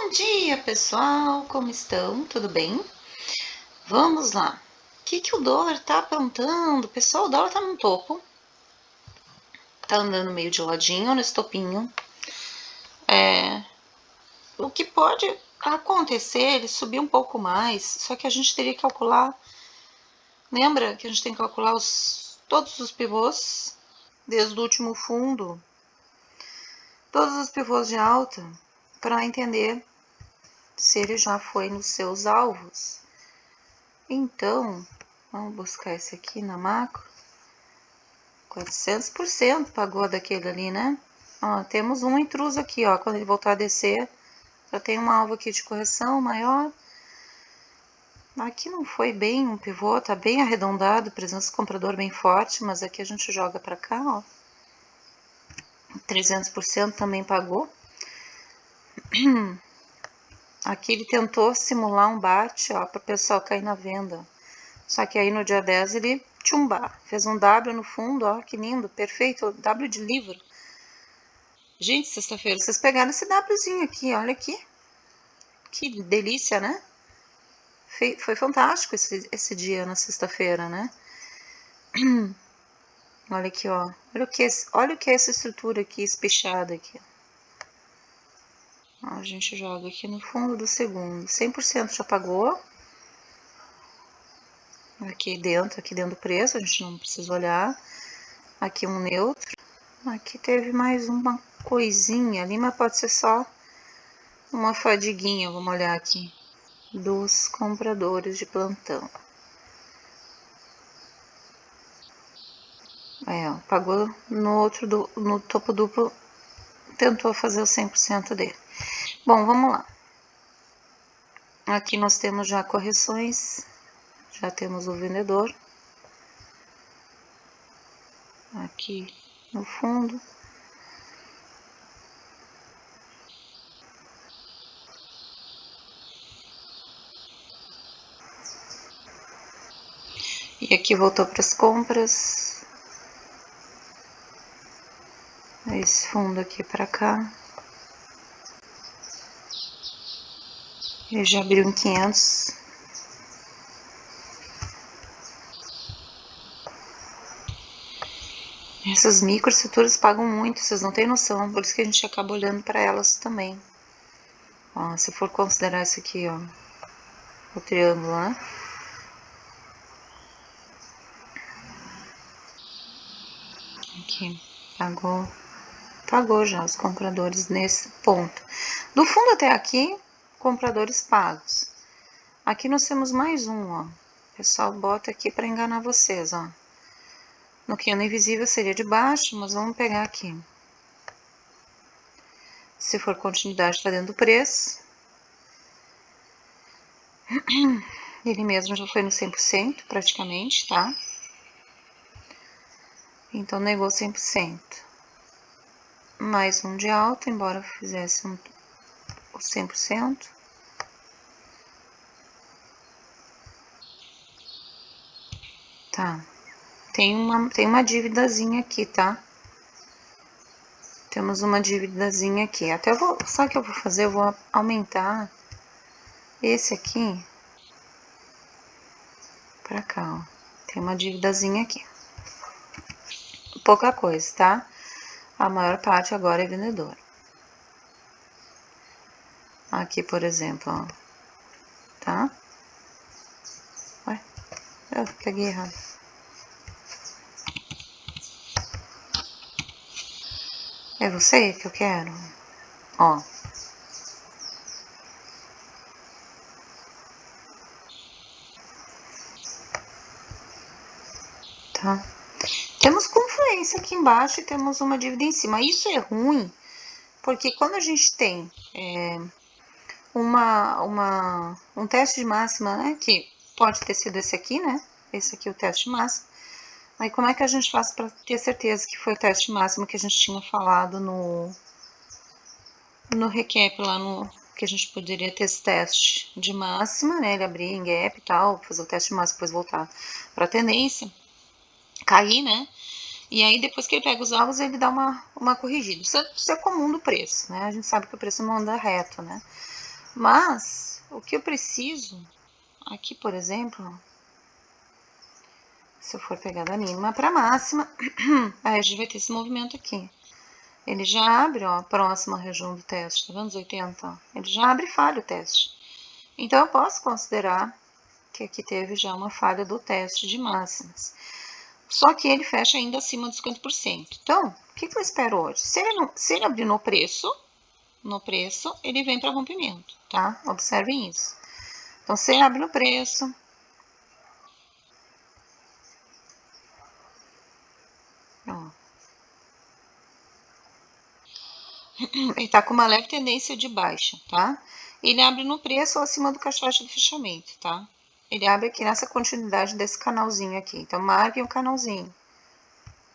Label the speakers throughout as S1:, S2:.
S1: Bom dia, pessoal! Como estão? Tudo bem? Vamos lá. O que o dólar tá aprontando? Pessoal, o dólar tá no topo. Tá andando meio de ladinho no estopinho. O que pode acontecer, ele subir um pouco mais, só que a gente teria que calcular. Lembra que a gente tem que calcular todos os pivôs, desde o último fundo, todos os pivôs de alta, para entender se ele já foi nos seus alvos. Então, vamos buscar esse aqui na macro. 400% pagou daquele ali, né? Ó, temos um intruso aqui, ó. Quando ele voltar a descer, já tem uma alvo aqui de correção maior. Aqui não foi bem um pivô, tá bem arredondado, presença do comprador bem forte, mas aqui a gente joga pra cá, ó. 300% também pagou. Aqui ele tentou simular um bate, ó, para o pessoal cair na venda. Só que aí no dia 10 ele tchumba, fez um W no fundo, ó, que lindo, perfeito, W de livro. Gente, sexta-feira, vocês pegaram esse Wzinho aqui, olha aqui. Que delícia, né? Foi fantástico esse dia na sexta-feira, né? Olha aqui, ó. Olha o que é essa estrutura aqui, espichada aqui. Ó, a gente joga aqui no fundo do segundo. 100% já pagou. Aqui dentro do preço, a gente não precisa olhar. Aqui um neutro. Aqui teve mais uma coisinha ali, mas pode ser só uma fadiguinha. Vamos olhar aqui. Dos compradores de plantão. Ó, pagou no topo duplo, tentou fazer o 100% dele. Bom, vamos lá. Aqui nós temos já correções, já temos o vendedor. Aqui no fundo. E aqui voltou para as compras. Esse fundo aqui para cá. Ele já abriu em 500. Essas microestruturas pagam muito, vocês não têm noção, por isso que a gente acaba olhando para elas também. Ó, se for considerar isso aqui, ó, o triângulo, né? Aqui, pagou já os compradores nesse ponto. Do fundo até aqui, compradores pagos. Aqui nós temos mais um, ó. O pessoal bota aqui para enganar vocês, ó. No que é invisível seria de baixo, mas vamos pegar aqui. Se for continuidade, está dentro do preço. Ele mesmo já foi no 100% praticamente, tá? Então, negou 100%. Mais um de alta, embora fizesse o 100%. Tá. Tem uma dívidazinha aqui, tá? Temos uma dívidazinha aqui. Até sabe o que eu vou fazer? Eu vou aumentar esse aqui pra cá, ó. Tem uma dívidazinha aqui. Pouca coisa, tá? A maior parte agora é vendedor. Aqui, por exemplo, ó. Tá? Ué, eu peguei errado. É você que eu quero? Ó. Tá? Temos confluência aqui embaixo e temos uma dívida em cima. Isso é ruim, porque quando a gente tem um teste de máxima, né, que pode ter sido esse aqui, né, esse aqui é o teste de máxima, aí como é que a gente faz para ter certeza que foi o teste máximo que a gente tinha falado no recap lá que a gente poderia ter esse teste de máxima, né, ele abrir em gap e tal, fazer o teste de máxima, depois voltar para a tendência, cair, né, e aí depois que ele pega os alvos, ele dá uma corrigida. Isso é comum do preço, né, a gente sabe que o preço não anda reto, né, Mas, o que eu preciso, aqui, por exemplo, se eu for pegar da mínima para máxima, aí a gente vai ter esse movimento aqui. Ele já abre, ó, a próxima região do teste, tá vendo os 80? Ó? Ele já abre e falha o teste. Então, eu posso considerar que aqui teve já uma falha do teste de máximas. Só que ele fecha ainda acima dos 50%. Então, o que eu espero hoje? Se ele abrir no preço, ele vem para rompimento, tá? Observem isso. Então, se ele abre no preço, ó, ele tá com uma leve tendência de baixa, tá? Ele abre no preço ou acima do caixote de fechamento, tá? Ele abre aqui nessa continuidade desse canalzinho aqui. Então, marquem o canalzinho.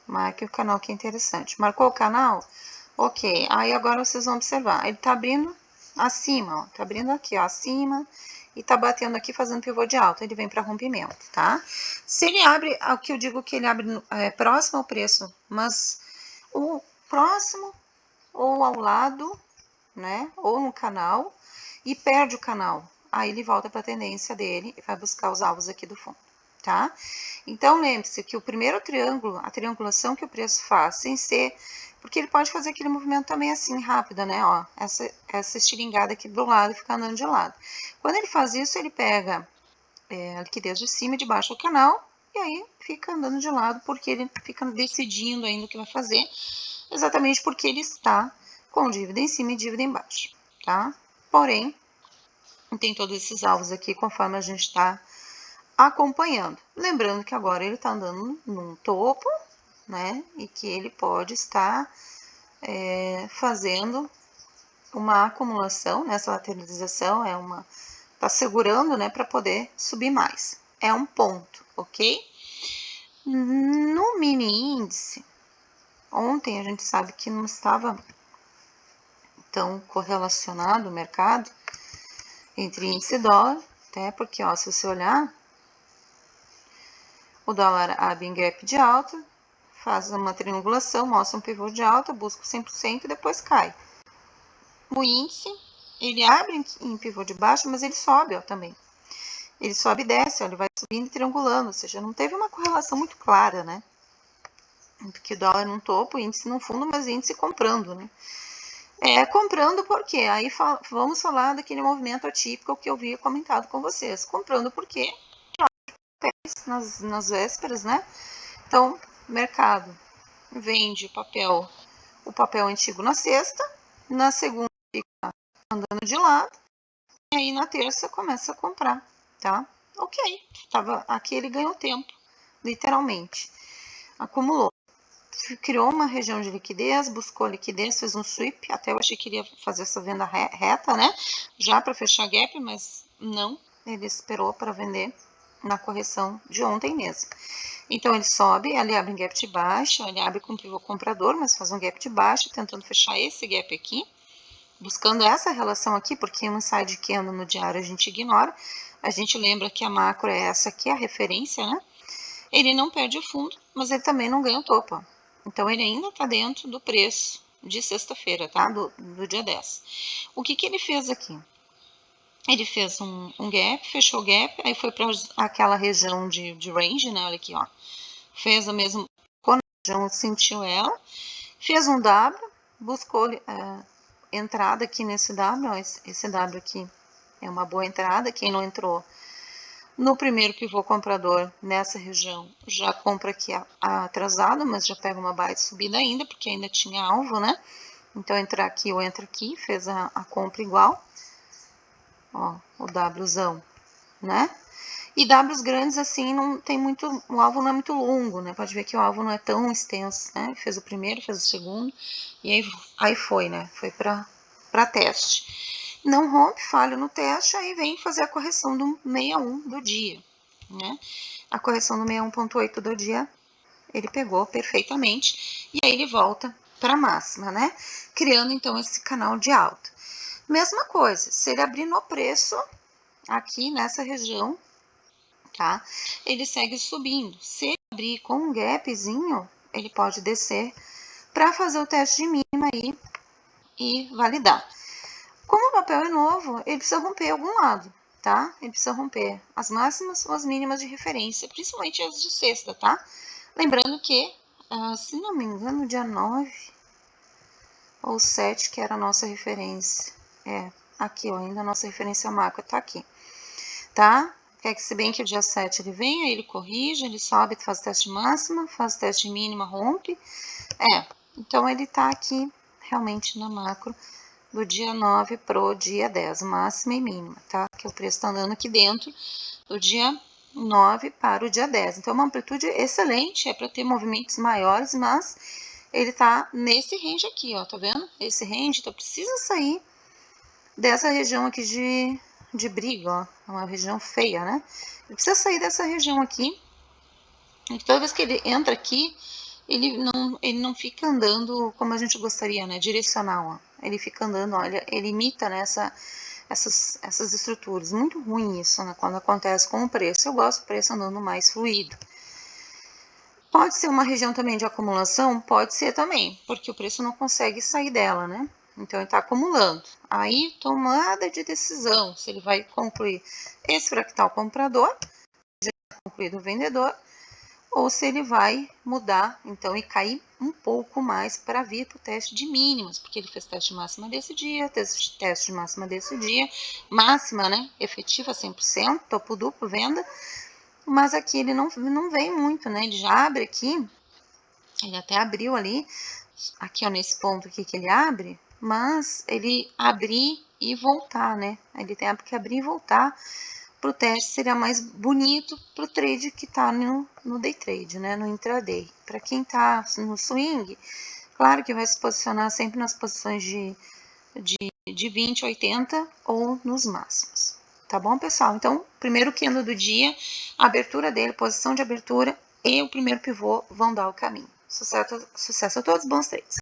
S1: Marque o canal que é interessante. Marcou o canal? Ok. Aí agora vocês vão observar. Ele tá abrindo acima, ó. Tá abrindo aqui, ó, acima. E tá batendo aqui, fazendo pivô de alta. Ele vem para rompimento, tá? Se ele abre, aqui eu digo que ele abre próximo ao preço, mas o próximo ou ao lado, né? Ou no canal, e perde o canal. Aí ele volta para a tendência dele e vai buscar os alvos aqui do fundo, tá? Então, lembre-se que o primeiro triângulo, a triangulação que o preço faz, sem ser... Porque ele pode fazer aquele movimento também assim, rápido, né? Ó, essa estilingada aqui do lado e ficar andando de lado. Quando ele faz isso, ele pega a liquidez de cima e de baixo do canal, e aí fica andando de lado, porque ele fica decidindo ainda o que vai fazer, exatamente porque ele está com dívida em cima e dívida embaixo, tá? Porém, tem todos esses alvos aqui, conforme a gente está acompanhando. Lembrando que agora ele está andando num topo, né? E que ele pode estar fazendo uma acumulação, nessa lateralização, tá segurando, né, para poder subir mais. É um ponto, ok? No mini índice, ontem a gente sabe que não estava tão correlacionado o mercado entre índice e dólar, até porque, ó, se você olhar, o dólar abre em gap de alta, faz uma triangulação, mostra um pivô de alta, busca o 100% e depois cai. O índice, ele abre em pivô de baixo, mas ele sobe, ó, também. Ele sobe e desce, ó, ele vai subindo e triangulando, ou seja, não teve uma correlação muito clara, né? Porque o dólar num topo, o índice no fundo, mas o índice comprando, né? Comprando por quê? Aí vamos falar daquele movimento atípico que eu havia comentado com vocês. Comprando porque nas vésperas, né? Então, mercado vende o papel antigo na sexta, na segunda fica andando de lado, e aí na terça começa a comprar, tá? Ok, aqui ele ganhou tempo, literalmente. Acumulou. Criou uma região de liquidez, buscou liquidez, fez um sweep, até eu achei que iria fazer essa venda reta, né? Já para fechar gap, mas não, ele esperou para vender na correção de ontem mesmo. Então ele sobe, ele abre em gap de baixa, ele abre com pivô comprador, mas faz um gap de baixa, tentando fechar esse gap aqui, buscando essa relação aqui, porque um inside candle no diário a gente ignora, a gente lembra que a macro é essa aqui, a referência, né? Ele não perde o fundo, mas ele também não ganha o topo, ó. Então, ele ainda está dentro do preço de sexta-feira, tá? Do dia 10. O que ele fez aqui? Ele fez um gap, fechou o gap, aí foi para aquela região de range, né? Olha aqui, ó. Fez a mesma, quando a região sentiu ela, fez um W, buscou entrada aqui nesse W, ó, esse W aqui é uma boa entrada, quem não entrou no primeiro pivô comprador, nessa região, já compra aqui atrasado, mas já pega uma baita subida ainda, porque ainda tinha alvo, né? Então, entrar aqui ou entra aqui, fez a compra igual. Ó, o Wzão, né? E Ws grandes, assim, não tem muito, o alvo não é muito longo, né? Pode ver que o alvo não é tão extenso, né? Fez o primeiro, fez o segundo, e aí foi, né? Foi para teste. Não rompe, falha no teste, aí vem fazer a correção do 61 do dia, né? A correção do 61.8 do dia, ele pegou perfeitamente, e aí ele volta para a máxima, né? Criando, então, esse canal de alta. Mesma coisa, se ele abrir no preço, aqui nessa região, tá? Ele segue subindo. Se ele abrir com um gapzinho, ele pode descer para fazer o teste de mínima aí e validar. Como o papel é novo, ele precisa romper algum lado, tá? Ele precisa romper as máximas ou as mínimas de referência, principalmente as de sexta, tá? Lembrando que, se não me engano, dia 9 ou 7, que era a nossa referência. Aqui, ó, ainda a nossa referência macro tá aqui, tá? Quer que se bem que o dia 7 ele venha, ele corrige, ele sobe, faz o teste de máxima, faz o teste de mínima, rompe. Então ele tá aqui realmente na macro do dia 9 pro dia 10, máxima e mínima, tá? Que o preço tá andando aqui dentro do dia 9 para o dia 10. Então, uma amplitude excelente, é para ter movimentos maiores, mas ele tá nesse range aqui, ó, tá vendo? Esse range, então precisa sair dessa região aqui de briga, ó, é uma região feia, né? Ele precisa sair dessa região aqui, e toda vez que ele entra aqui, ele não fica andando como a gente gostaria, né? Direcional, ó. Ele fica andando, olha, ele imita, né, essas estruturas. Muito ruim isso, né, quando acontece com o preço. Eu gosto do preço andando mais fluido. Pode ser uma região também de acumulação? Pode ser também, porque o preço não consegue sair dela, né? Então, ele está acumulando. Aí, tomada de decisão, se ele vai concluir esse fractal comprador, já concluído o vendedor, ou se ele vai mudar, então, e cair um pouco mais para vir para o teste de mínimas, porque ele fez teste de máxima desse dia, teste de máxima desse dia, máxima, né, efetiva 100%, topo duplo, venda, mas aqui ele não vem muito, né, ele já abre aqui, ele até abriu ali, aqui ó, nesse ponto aqui que ele abre, mas ele abrir e voltar, né, ele tem que abrir e voltar. Para o teste seria mais bonito para o trade que está no day trade, né, no intraday. Para quem está no swing, claro que vai se posicionar sempre nas posições de 20, 80 ou nos máximos. Tá bom, pessoal? Então, primeiro candle do dia, a abertura dele, posição de abertura e o primeiro pivô vão dar o caminho. Sucesso a todos, bons trades!